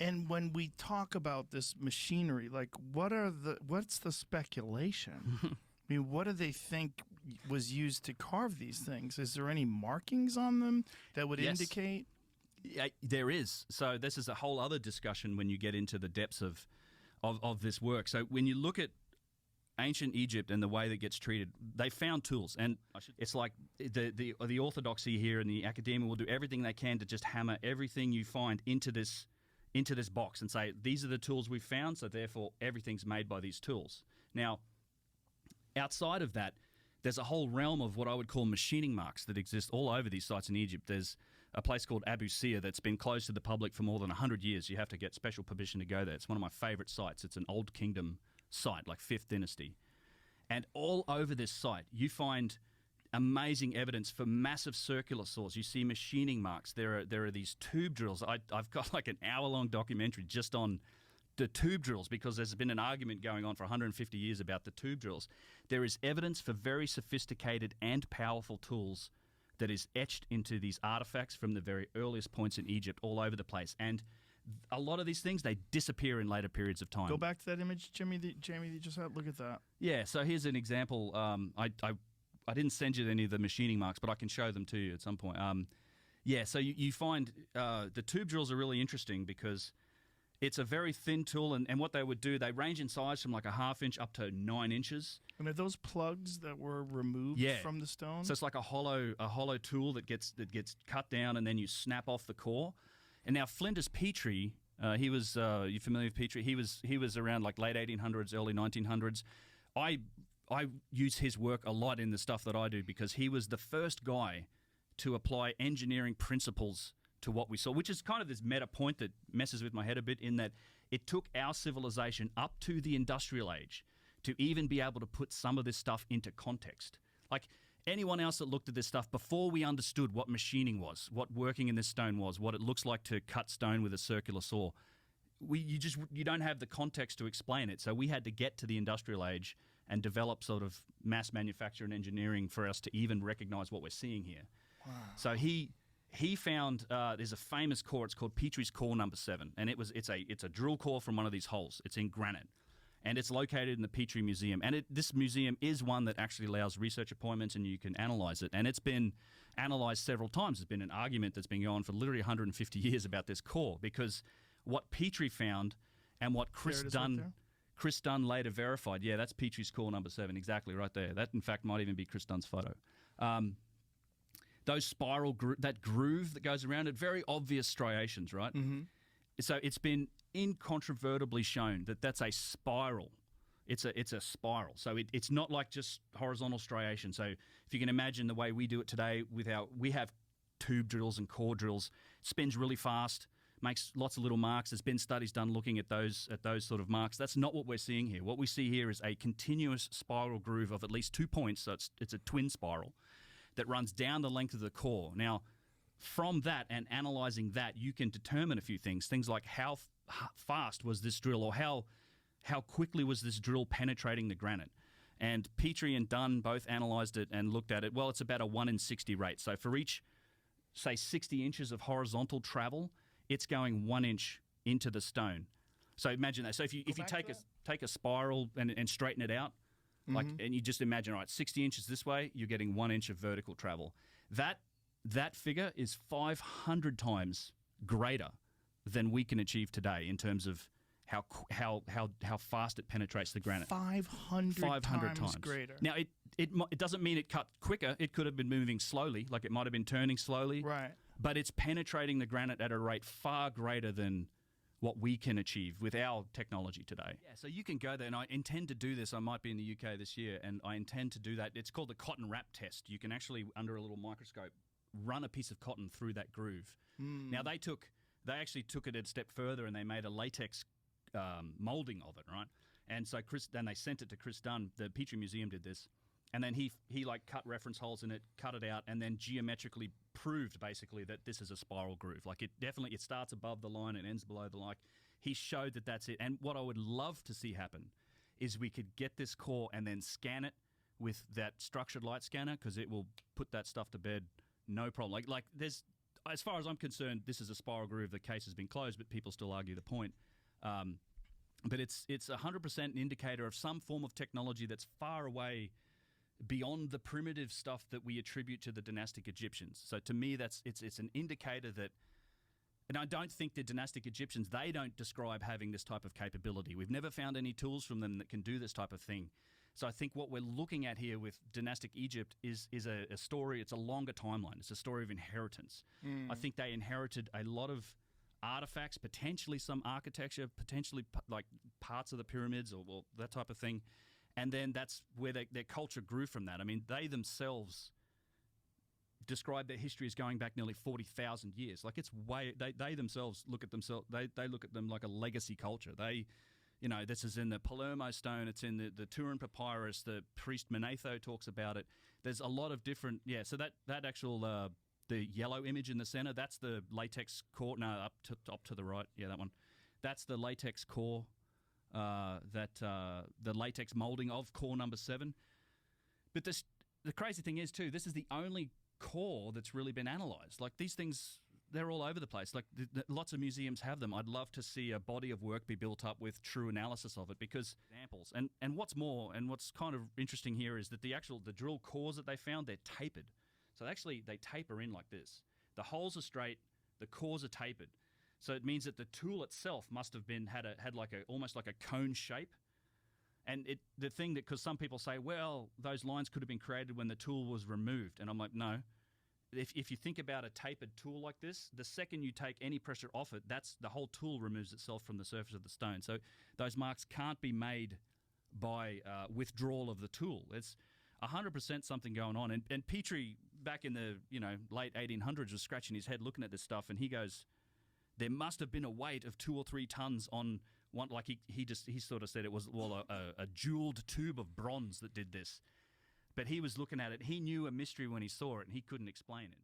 And when we talk about this machinery, like what's the speculation? I mean, what do they think was used to carve these things? Is there any markings on them that would indicate? Yeah, there is. So this is a whole other discussion when you get into the depths of this work. So when you look at ancient Egypt and the way that gets treated, they found tools, and it's like the orthodoxy here and the academia will do everything they can to just hammer everything you find into this box and say, these are the tools we've found, so therefore everything's made by these tools. Now, outside of that, there's a whole realm of what I would call machining marks that exist all over these sites in Egypt. There's a place called Abu Sir that's been closed to the public for more than 100 years. You have to get special permission to go there. It's one of my favorite sites. It's an old kingdom site, like 5th dynasty. And all over this site, you find amazing evidence for massive circular saws. You see machining marks. There are these tube drills. I've got like an hour-long documentary just on the tube drills because there's been an argument going on for 150 years about the tube drills. There is evidence for very sophisticated and powerful tools that is etched into these artifacts from the very earliest points in Egypt all over the place. And a lot of these things, they disappear in later periods of time. Go back to that image, Jamie, that you just had. Look at that. Yeah, so here's an example. I didn't send you any of the machining marks, but I can show them to you at some point. So you find the tube drills are really interesting because it's a very thin tool, and what they would do, they range in size from like a 1/2 inch up to 9 inches. And are those plugs that were removed from the stone? So it's like a hollow tool that gets cut down, and then you snap off the core. And now Flinders Petrie, he was you familiar with Petrie? He was around like late 1800s, early 1900s. I use his work a lot in the stuff that I do because he was the first guy to apply engineering principles to what we saw, which is kind of this meta point that messes with my head a bit in that it took our civilization up to the industrial age to even be able to put some of this stuff into context. Like anyone else that looked at this stuff before we understood what machining was, what working in this stone was, what it looks like to cut stone with a circular saw, you don't have the context to explain it. So we had to get to the industrial age and develop sort of mass manufacture and engineering for us to even recognize what we're seeing here. Wow. So he found there's a famous core. It's called Petrie's core number 7, and it's a drill core from one of these holes. It's in granite, and it's located in the Petrie Museum. And this museum is one that actually allows research appointments, and you can analyze it. And it's been analyzed several times. There's been an argument that's been going on for literally 150 years about this core because what Petrie found and what Chris Dunn later verified. Yeah, that's Petrie's core number 7, exactly right there. That in fact might even be Chris Dunn's photo. Those that groove that goes around it, very obvious striations, right? Mm-hmm. So it's been incontrovertibly shown that that's a spiral. It's a spiral. So it's not like just horizontal striation. So if you can imagine the way we do it today, we have tube drills and core drills, it spins really fast, makes lots of little marks. There's been studies done looking at those sort of marks. That's not what we're seeing here. What we see here is a continuous spiral groove of at least 2 points. So it's a twin spiral that runs down the length of the core. Now, from that and analyzing that, you can determine a few things. Things like how fast was this drill, or how quickly was this drill penetrating the granite. And Petrie and Dunn both analyzed it and looked at it. Well, it's about a 1 in 60 rate. So for each, say, 60 inches of horizontal travel, it's going 1 inch into the stone. So imagine that. So if you take a spiral and straighten it out, and you just imagine, all right, 60 inches this way, you're getting 1 inch of vertical travel. That figure is 500 times greater than we can achieve today in terms of how fast it penetrates the granite. 500 times greater. Now, it doesn't mean it cut quicker. It could have been moving slowly, like it might have been turning slowly. Right. But it's penetrating the granite at a rate far greater than what we can achieve with our technology today. Yeah, so you can go there, and I intend to do this. I might be in the UK this year, and I intend to do that. It's called the cotton wrap test. You can actually, under a little microscope, run a piece of cotton through that groove. Now, they actually took it a step further, and they made a latex molding of it, right? And so then they sent it to Chris Dunn. The Petrie Museum did this, and then he like cut reference holes in it, cut it out, and then geometrically proved basically that this is a spiral groove. Like it starts above the line and ends below the line. He showed that that's it. And what I would love to see happen is we could get this core and then scan it with that structured light scanner, because it will put that stuff to bed no problem. Like as far as I'm concerned, this is a spiral groove. The case has been closed, but people still argue the point. But it's 100% an indicator of some form of technology that's far away beyond the primitive stuff that we attribute to the dynastic Egyptians. So to me, it's an indicator that, and I don't think the dynastic Egyptians, they don't describe having this type of capability. We've never found any tools from them that can do this type of thing. So I think what we're looking at here with dynastic Egypt is a story. It's a longer timeline. It's a story of inheritance. I think they inherited a lot of artifacts, potentially some architecture, potentially like parts of the pyramids or that type of thing. And then that's where their culture grew from that. I mean, they themselves describe their history as going back nearly 40,000 years. Like, it's way, they themselves look at themselves, they look at them like a legacy culture. They, you know, this is in the Palermo stone, it's in the Turin papyrus, the priest Manetho talks about it. There's a lot of different, so that actual, the yellow image in the center, that's the latex core, no, up to the right, that one. That's the latex core, the latex molding of core number 7. But the crazy thing is, too, this is the only core that's really been analysed. Like, these things, they're all over the place. Like, lots of museums have them. I'd love to see a body of work be built up with true analysis of it, because examples. And what's more, and what's kind of interesting here is that the drill cores that they found, they're tapered. So actually, they taper in like this. The holes are straight, the cores are tapered. So it means that the tool itself must have been had like almost like a cone shape. And the thing that, because some people say, well, those lines could have been created when the tool was removed. And I'm like, no. If you think about a tapered tool like this, the second you take any pressure off it, the whole tool removes itself from the surface of the stone. So those marks can't be made by withdrawal of the tool. It's 100% something going on. And Petrie, back in the late 1800s, was scratching his head looking at this stuff, and he goes, there must have been a weight of 2 or 3 tons on one. Like he sort of said it was a jeweled tube of bronze that did this. But he was looking at it. He knew a mystery when he saw it, and he couldn't explain it.